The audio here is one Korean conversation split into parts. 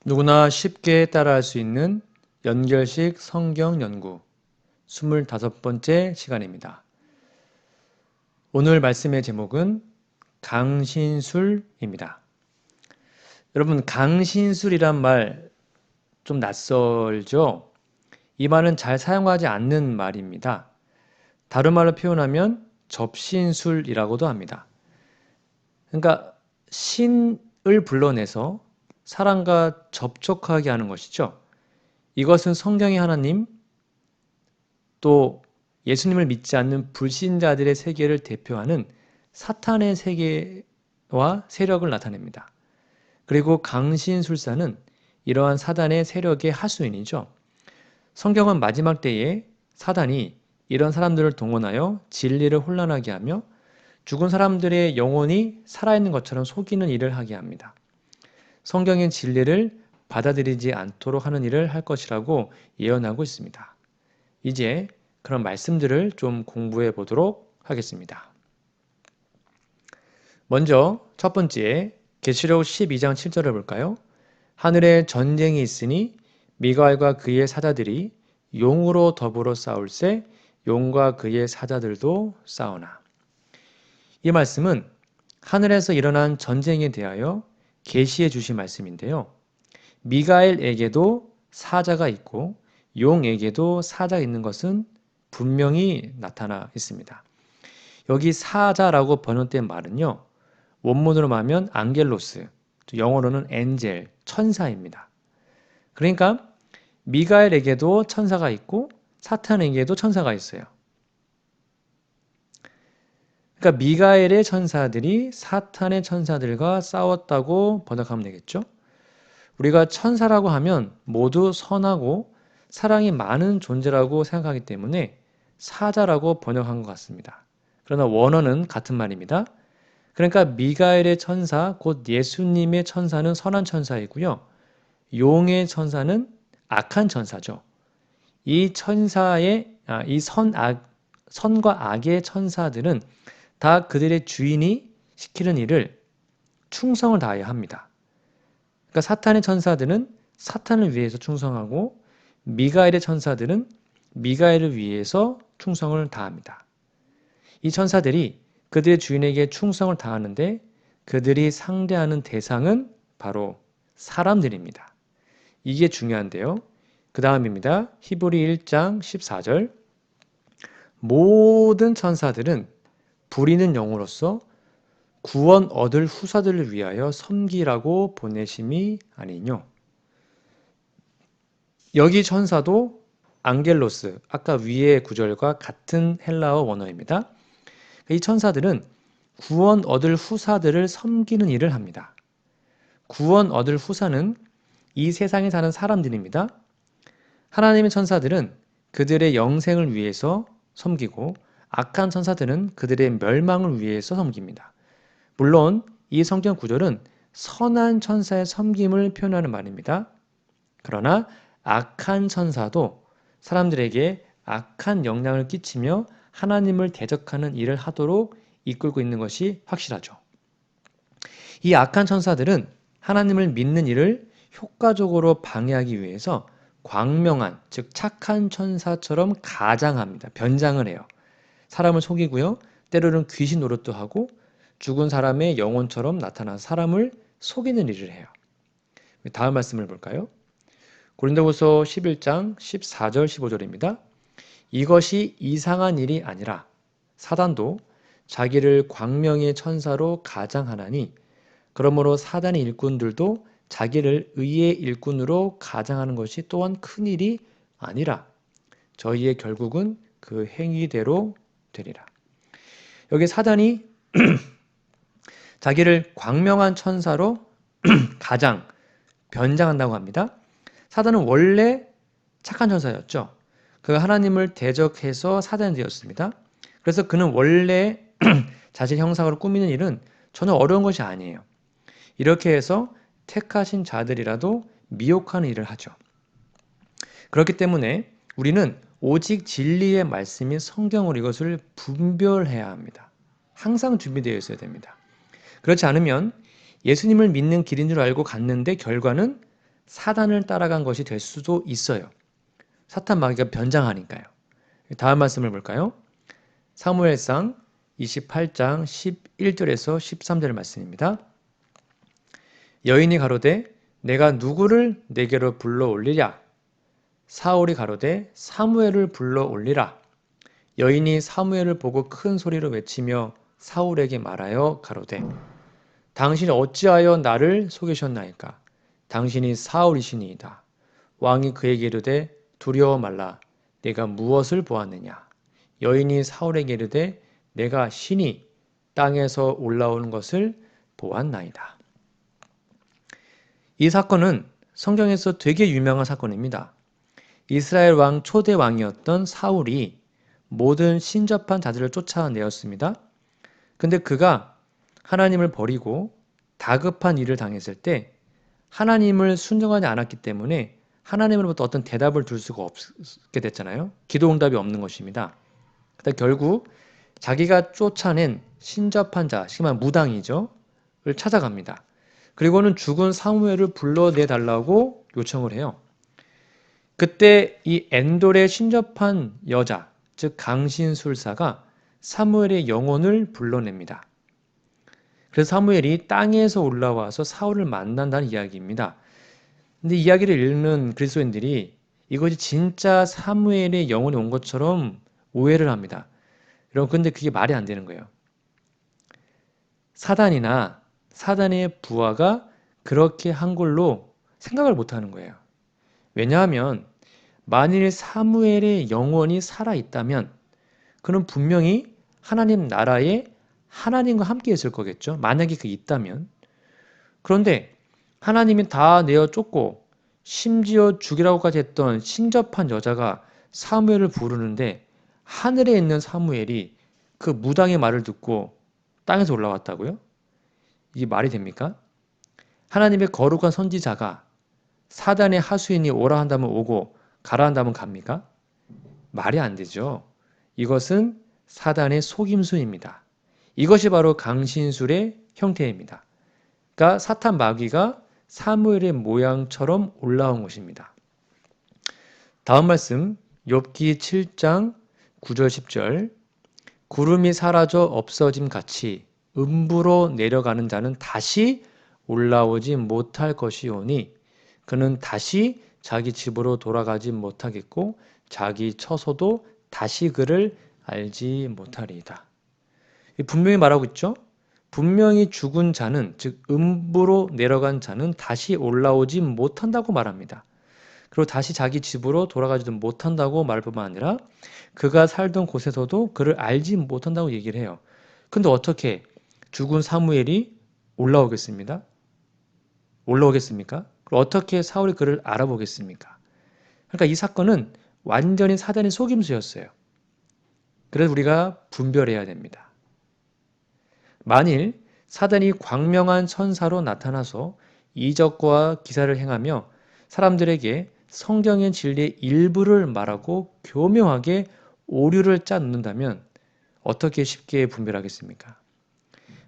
누구나 쉽게 따라할 수 있는 연결식 성경 연구 25번째 시간입니다. 오늘 말씀의 제목은 강신술입니다. 여러분, 강신술이란 말 좀 낯설죠? 이 말은 잘 사용하지 않는 말입니다. 다른 말로 표현하면 접신술이라고도 합니다. 그러니까 신을 불러내서 사람과 접촉하게 하는 것이죠. 이것은 성경의 하나님, 또 예수님을 믿지 않는 불신자들의 세계를 대표하는 사탄의 세계와 세력을 나타냅니다. 그리고 강신술사는 이러한 사단의 세력의 하수인이죠. 성경은 마지막 때에 사단이 이런 사람들을 동원하여 진리를 혼란하게 하며 죽은 사람들의 영혼이 살아있는 것처럼 속이는 일을 하게 합니다. 성경의 진리를 받아들이지 않도록 하는 일을 할 것이라고 예언하고 있습니다. 이제 그런 말씀들을 좀 공부해 보도록 하겠습니다. 먼저 첫 번째 계시록 12장 7절을 볼까요? 하늘에 전쟁이 있으니 미가엘과 그의 사자들이 용으로 더불어 싸울세 용과 그의 사자들도 싸우나. 이 말씀은 하늘에서 일어난 전쟁에 대하여 계시해 주신 말씀인데요. 미가엘에게도 사자가 있고 용에게도 사자가 있는 것은 분명히 나타나 있습니다. 여기 사자라고 번역된 말은요. 원문으로 말하면 안겔로스, 영어로는 엔젤, 천사입니다. 그러니까 미가엘에게도 천사가 있고 사탄에게도 천사가 있어요. 그러니까 미가엘의 천사들이 사탄의 천사들과 싸웠다고 번역하면 되겠죠. 우리가 천사라고 하면 모두 선하고 사랑이 많은 존재라고 생각하기 때문에 사자라고 번역한 것 같습니다. 그러나 원어는 같은 말입니다. 그러니까 미가엘의 천사, 곧 예수님의 천사는 선한 천사이고요. 용의 천사는 악한 천사죠. 이 천사의 선과 악의 천사들은 다 그들의 주인이 시키는 일을 충성을 다해야 합니다. 그러니까 사탄의 천사들은 사탄을 위해서 충성하고 미가엘의 천사들은 미가엘을 위해서 충성을 다합니다. 이 천사들이 그들의 주인에게 충성을 다하는데 그들이 상대하는 대상은 바로 사람들입니다. 이게 중요한데요. 그 다음입니다. 히브리 1장 14절 모든 천사들은 부리는 영으로서 구원 얻을 후사들을 위하여 섬기라고 보내심이 아니뇨. 여기 천사도 안겔로스, 아까 위의 구절과 같은 헬라어 원어입니다. 이 천사들은 구원 얻을 후사들을 섬기는 일을 합니다. 구원 얻을 후사는 이 세상에 사는 사람들입니다. 하나님의 천사들은 그들의 영생을 위해서 섬기고 악한 천사들은 그들의 멸망을 위해서 섬깁니다. 물론 이 성경 구절은 선한 천사의 섬김을 표현하는 말입니다. 그러나 악한 천사도 사람들에게 악한 영향을 끼치며 하나님을 대적하는 일을 하도록 이끌고 있는 것이 확실하죠. 이 악한 천사들은 하나님을 믿는 일을 효과적으로 방해하기 위해서 광명한, 즉 착한 천사처럼 가장합니다. 변장을 해요. 사람을 속이고요. 때로는 귀신 노릇도 하고 죽은 사람의 영혼처럼 나타나 사람을 속이는 일을 해요. 다음 말씀을 볼까요? 고린도후서 11장 14절 15절입니다. 이것이 이상한 일이 아니라 사단도 자기를 광명의 천사로 가장하나니 그러므로 사단의 일꾼들도 자기를 의의 일꾼으로 가장하는 것이 또한 큰일이 아니라 저희의 결국은 그 행위대로 되리라. 여기 사단이 자기를 광명한 천사로 가장 변장한다고 합니다. 사단은 원래 착한 천사였죠. 그가 하나님을 대적해서 사단이 되었습니다. 그래서 그는 원래 자신 형상으로 꾸미는 일은 전혀 어려운 것이 아니에요. 이렇게 해서 택하신 자들이라도 미혹하는 일을 하죠. 그렇기 때문에 우리는 오직 진리의 말씀인 성경으로 이것을 분별해야 합니다. 항상 준비되어 있어야 됩니다. 그렇지 않으면 예수님을 믿는 길인 줄 알고 갔는데 결과는 사단을 따라간 것이 될 수도 있어요. 사탄 마귀가 변장하니까요. 다음 말씀을 볼까요? 사무엘상 28장 11절에서 13절 말씀입니다. 여인이 가로되 내가 누구를 내게로 불러 올리랴? 사울이 가로되 사무엘을 불러 올리라. 여인이 사무엘을 보고 큰 소리로 외치며 사울에게 말하여 가로되 당신이 어찌하여 나를 속이셨나이까? 당신이 사울이시니이다. 왕이 그에게 이르되 두려워 말라. 내가 무엇을 보았느냐? 여인이 사울에게 이르되 내가 신이 땅에서 올라오는 것을 보았나이다. 이 사건은 성경에서 되게 유명한 사건입니다. 이스라엘 왕 초대 왕이었던 사울이 모든 신접한 자들을 쫓아내었습니다. 근데 그가 하나님을 버리고 다급한 일을 당했을 때 하나님을 순종하지 않았기 때문에 하나님으로부터 어떤 대답을 들 수가 없게 됐잖아요. 기도 응답이 없는 것입니다. 그러다 결국 자기가 쫓아낸 신접한 자, 심한 무당이죠. 를 찾아갑니다. 그리고는 죽은 사무엘을 불러내달라고 요청을 해요. 그때 이 엔돌에 신접한 여자, 즉 강신술사가 사무엘의 영혼을 불러냅니다. 그래서 사무엘이 땅에서 올라와서 사울을 만난다는 이야기입니다. 근데 이야기를 읽는 그리스도인들이 이것이 진짜 사무엘의 영혼이 온 것처럼 오해를 합니다. 여러분, 근데 그게 말이 안 되는 거예요. 사단이나 사단의 부하가 그렇게 한 걸로 생각을 못 하는 거예요. 왜냐하면 만일 사무엘의 영혼이 살아있다면 그는 분명히 하나님 나라에 하나님과 함께 있을 거겠죠. 만약에 그게 있다면. 그런데 하나님이 다 내어 쫓고 심지어 죽이라고까지 했던 신접한 여자가 사무엘을 부르는데 하늘에 있는 사무엘이 그 무당의 말을 듣고 땅에서 올라왔다고요? 이게 말이 됩니까? 하나님의 거룩한 선지자가 사단의 하수인이 오라 한다면 오고 가라 한다면 갑니까? 말이 안 되죠. 이것은 사단의 속임수입니다. 이것이 바로 강신술의 형태입니다. 그러니까 사탄 마귀가 사무엘의 모양처럼 올라온 것입니다. 다음 말씀 욥기 7장 9절 10절 구름이 사라져 없어짐 같이 음부로 내려가는 자는 다시 올라오지 못할 것이오니 그는 다시 자기 집으로 돌아가지 못하겠고 자기 처소도 다시 그를 알지 못하리이다. 분명히 말하고 있죠. 분명히 죽은 자는 즉 음부로 내려간 자는 다시 올라오지 못한다고 말합니다. 그리고 다시 자기 집으로 돌아가지도 못한다고 말할 뿐만 아니라 그가 살던 곳에서도 그를 알지 못한다고 얘기를 해요. 근데 어떻게 죽은 사무엘이 올라오겠습니까? 그럼 어떻게 사울이 그를 알아보겠습니까? 그러니까 이 사건은 완전히 사단의 속임수였어요. 그래서 우리가 분별해야 됩니다. 만일 사단이 광명한 천사로 나타나서 이적과 기사를 행하며 사람들에게 성경의 진리의 일부를 말하고 교묘하게 오류를 짜놓는다면 어떻게 쉽게 분별하겠습니까?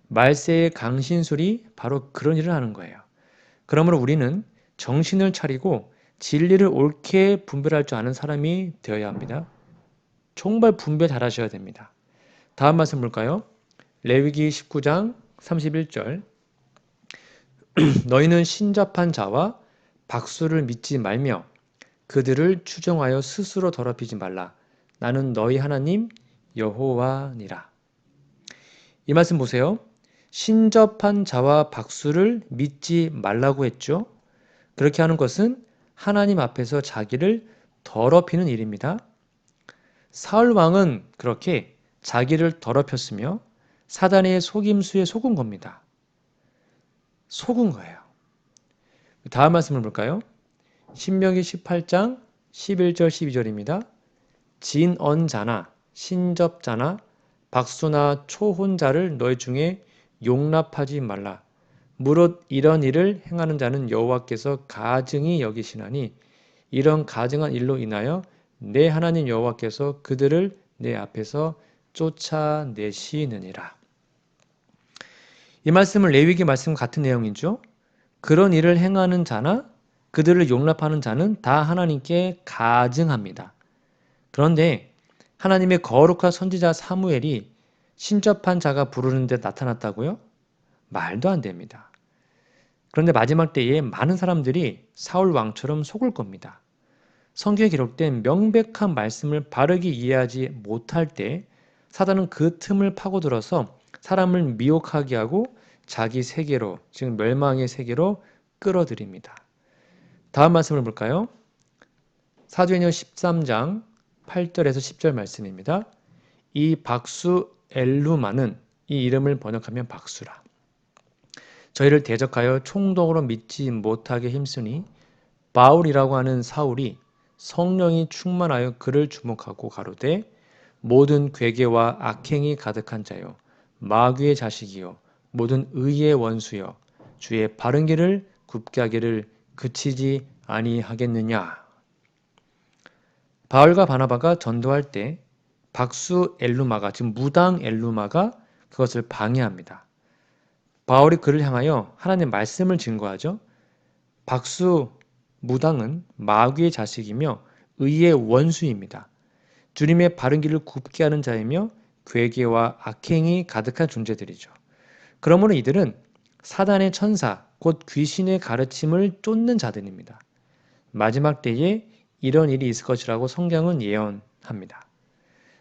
말세의 강신술이 바로 그런 일을 하는 거예요. 그러므로 우리는 정신을 차리고 진리를 옳게 분별할 줄 아는 사람이 되어야 합니다. 정말 분별 잘하셔야 됩니다. 다음 말씀 볼까요? 레위기 19장 31절 너희는 신접한 자와 박수를 믿지 말며 그들을 추종하여 스스로 더럽히지 말라. 나는 너희 하나님 여호와니라. 이 말씀 보세요. 신접한 자와 박수를 믿지 말라고 했죠. 그렇게 하는 것은 하나님 앞에서 자기를 더럽히는 일입니다. 사울 왕은 그렇게 자기를 더럽혔으며 사단의 속임수에 속은 겁니다. 속은 거예요. 다음 말씀을 볼까요? 신명기 18장 11절 12절입니다. 진언자나 신접자나 박수나 초혼자를 너희 중에 용납하지 말라. 무릇 이런 일을 행하는 자는 여호와께서 가증히 여기시나니 이런 가증한 일로 인하여 내 하나님 여호와께서 그들을 내 앞에서 쫓아내시느니라. 이 말씀은 레위기 말씀 같은 내용이죠. 그런 일을 행하는 자나 그들을 용납하는 자는 다 하나님께 가증합니다. 그런데 하나님의 거룩한 선지자 사무엘이 신접한 자가 부르는 데 나타났다고요? 말도 안 됩니다. 그런데 마지막 때에 많은 사람들이 사울 왕처럼 속을 겁니다. 성경에 기록된 명백한 말씀을 바르게 이해하지 못할 때 사단은 그 틈을 파고들어서 사람을 미혹하게 하고 자기 세계로, 즉 멸망의 세계로 끌어들입니다. 다음 말씀을 볼까요? 사도행전 13장 8절에서 10절 말씀입니다. 이 박수 엘루마는, 이 이름을 번역하면 박수라, 저희를 대적하여 총독으로 믿지 못하게 힘쓰니 바울이라고 하는 사울이 성령이 충만하여 그를 주목하고 가로되 모든 괴계와 악행이 가득한 자요 마귀의 자식이요 모든 의의 원수요 주의 바른 길을 굽게 하기를 그치지 아니하겠느냐. 바울과 바나바가 전도할 때 박수 엘루마가, 지금 무당 엘루마가 그것을 방해합니다. 바울이 그를 향하여 하나님의 말씀을 증거하죠. 박수 무당은 마귀의 자식이며 의의 원수입니다. 주님의 바른 길을 굽게 하는 자이며 괴계와 악행이 가득한 존재들이죠. 그러므로 이들은 사단의 천사, 곧 귀신의 가르침을 쫓는 자들입니다. 마지막 때에 이런 일이 있을 것이라고 성경은 예언합니다.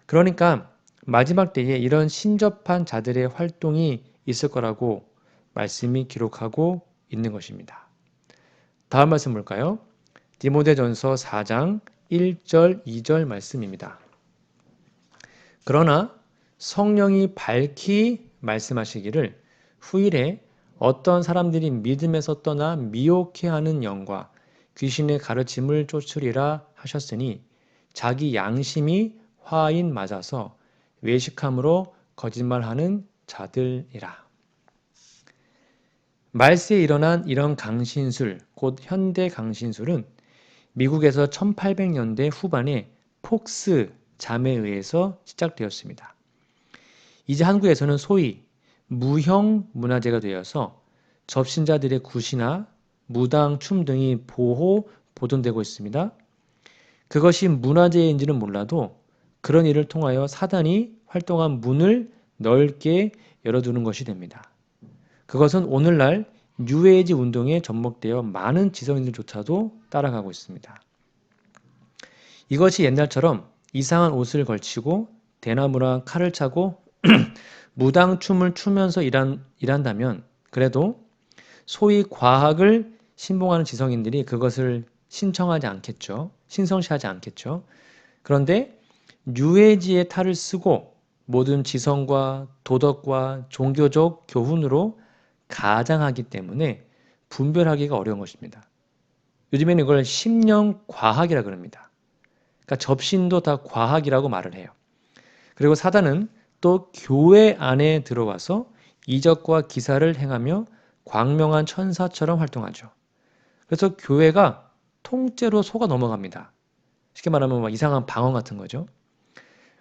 그러니까 마지막 때에 이런 신접한 자들의 활동이 있을 거라고 말씀이 기록하고 있는 것입니다. 다음 말씀 볼까요? 디모데전서 4장 1절 2절 말씀입니다. 그러나 성령이 밝히 말씀하시기를 후일에 어떤 사람들이 믿음에서 떠나 미혹해하는 영과 귀신의 가르침을 쫓으리라 하셨으니 자기 양심이 화인 맞아서 외식함으로 거짓말하는 자들이라. 말세에 일어난 이런 강신술, 곧 현대 강신술은 미국에서 1800년대 후반에 폭스 잠에 의해서 시작되었습니다. 이제 한국에서는 소위 무형 문화재가 되어서 접신자들의 굿이나 무당, 춤 등이 보존되고 있습니다. 그것이 문화재인지는 몰라도 그런 일을 통하여 사단이 활동한 문을 넓게 열어두는 것이 됩니다. 그것은 오늘날 뉴에이지 운동에 접목되어 많은 지성인들조차도 따라가고 있습니다. 이것이 옛날처럼 이상한 옷을 걸치고 대나무랑 칼을 차고 무당 춤을 추면서 일한다면 그래도 소위 과학을 신봉하는 지성인들이 그것을 신청하지 않겠죠. 신성시하지 않겠죠. 그런데 뉴에이지의 탈을 쓰고 모든 지성과 도덕과 종교적 교훈으로 가장하기 때문에 분별하기가 어려운 것입니다. 요즘에는 이걸 심령과학이라 그럽니다. 그러니까 접신도 다 과학이라고 말을 해요. 그리고 사단은 또 교회 안에 들어와서 이적과 기사를 행하며 광명한 천사처럼 활동하죠. 그래서 교회가 통째로 속아 넘어갑니다. 쉽게 말하면 막 이상한 방언 같은 거죠.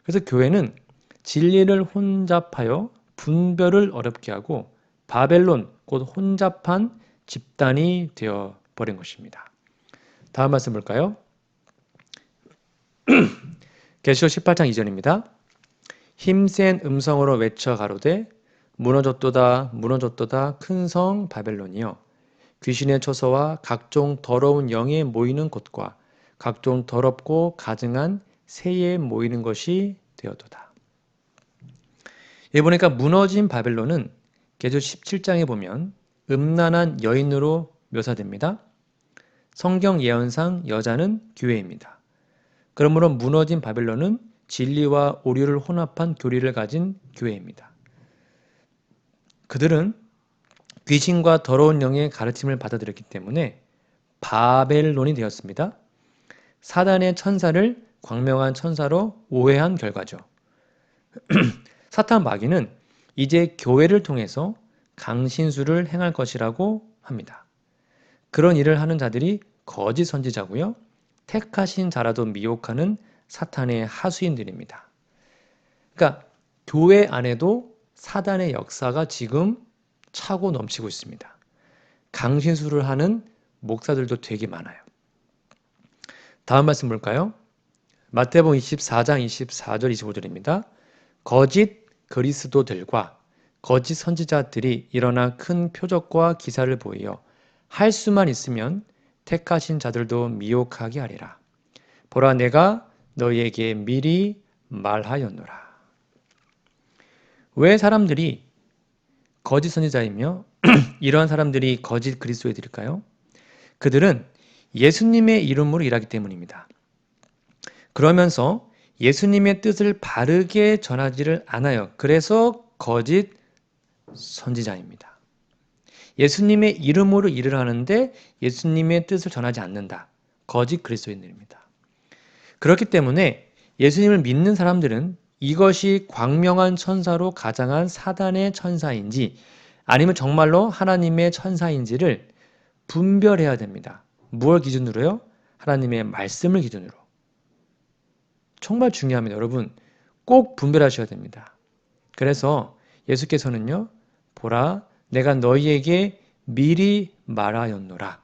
그래서 교회는 진리를 혼잡하여 분별을 어렵게 하고 바벨론, 곧 혼잡한 집단이 되어버린 것입니다. 다음 말씀 볼까요? 계시록 18장 2절입니다. 힘센 음성으로 외쳐 가로되 무너졌도다 무너졌도다 큰 성 바벨론이여 귀신의 처소와 각종 더러운 영에 모이는 곳과 각종 더럽고 가증한 새에 모이는 것이 되었도다. 여기 보니까 무너진 바벨론은 계시록 17장에 보면 음란한 여인으로 묘사됩니다. 성경 예언상 여자는 교회입니다. 그러므로 무너진 바벨론은 진리와 오류를 혼합한 교리를 가진 교회입니다. 그들은 귀신과 더러운 영의 가르침을 받아들였기 때문에 바벨론이 되었습니다. 사단의 천사를 광명한 천사로 오해한 결과죠. 사탄 마귀는 이제 교회를 통해서 강신술을 행할 것이라고 합니다. 그런 일을 하는 자들이 거짓 선지자고요. 택하신 자라도 미혹하는 사탄의 하수인들입니다. 그러니까 교회 안에도 사단의 역사가 지금 차고 넘치고 있습니다. 강신술을 하는 목사들도 되게 많아요. 다음 말씀 볼까요? 마태복음 24장 24절 25절입니다. 거짓 그리스도들과 거짓 선지자들이 일어나 큰 표적과 기사를 보이어 할 수만 있으면 택하신 자들도 미혹하게 하리라. 보라, 내가 너희에게 미리 말하였노라. 왜 사람들이 거짓 선지자이며 이러한 사람들이 거짓 그리스도인들일까요? 그들은 예수님의 이름으로 일하기 때문입니다. 그러면서 예수님의 뜻을 바르게 전하지를 않아요. 그래서 거짓 선지자입니다. 예수님의 이름으로 일을 하는데 예수님의 뜻을 전하지 않는다. 거짓 그리스도인들입니다. 그렇기 때문에 예수님을 믿는 사람들은 이것이 광명한 천사로 가장한 사단의 천사인지 아니면 정말로 하나님의 천사인지를 분별해야 됩니다. 무엇 기준으로요? 하나님의 말씀을 기준으로. 정말 중요합니다. 여러분, 꼭 분별하셔야 됩니다. 그래서 예수께서는요, 보라, 내가 너희에게 미리 말하였노라.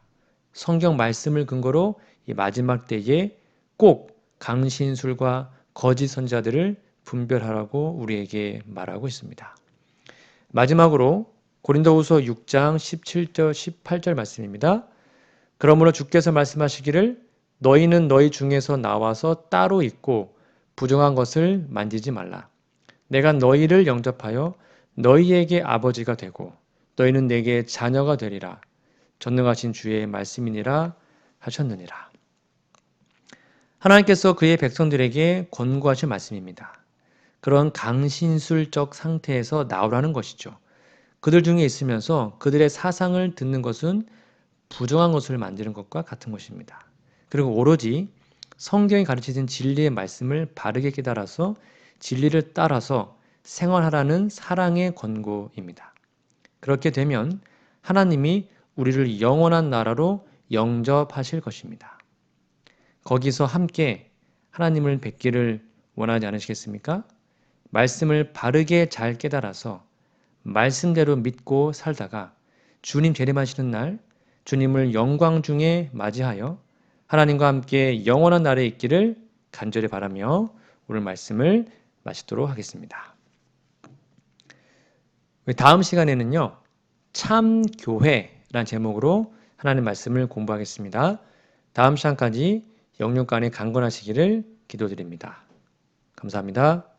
성경 말씀을 근거로 이 마지막 때에 꼭 강신술과 거짓 선지자들을 분별하라고 우리에게 말하고 있습니다. 마지막으로 고린도후서 6장 17절 18절 말씀입니다. 그러므로 주께서 말씀하시기를 너희는 너희 중에서 나와서 따로 있고 부정한 것을 만지지 말라. 내가 너희를 영접하여 너희에게 아버지가 되고 너희는 내게 자녀가 되리라. 전능하신 주의 말씀이니라 하셨느니라. 하나님께서 그의 백성들에게 권고하신 말씀입니다. 그런 강신술적 상태에서 나오라는 것이죠. 그들 중에 있으면서 그들의 사상을 듣는 것은 부정한 것을 만드는 것과 같은 것입니다. 그리고 오로지 성경이 가르치신 진리의 말씀을 바르게 깨달아서 진리를 따라서 생활하라는 사랑의 권고입니다. 그렇게 되면 하나님이 우리를 영원한 나라로 영접하실 것입니다. 거기서 함께 하나님을 뵙기를 원하지 않으시겠습니까? 말씀을 바르게 잘 깨달아서 말씀대로 믿고 살다가 주님 재림하시는 날 주님을 영광 중에 맞이하여 하나님과 함께 영원한 날에 있기를 간절히 바라며 오늘 말씀을 마치도록 하겠습니다. 다음 시간에는요, 참교회라는 제목으로 하나님 말씀을 공부하겠습니다. 다음 시간까지 영육간에 강건하시기를 기도드립니다. 감사합니다.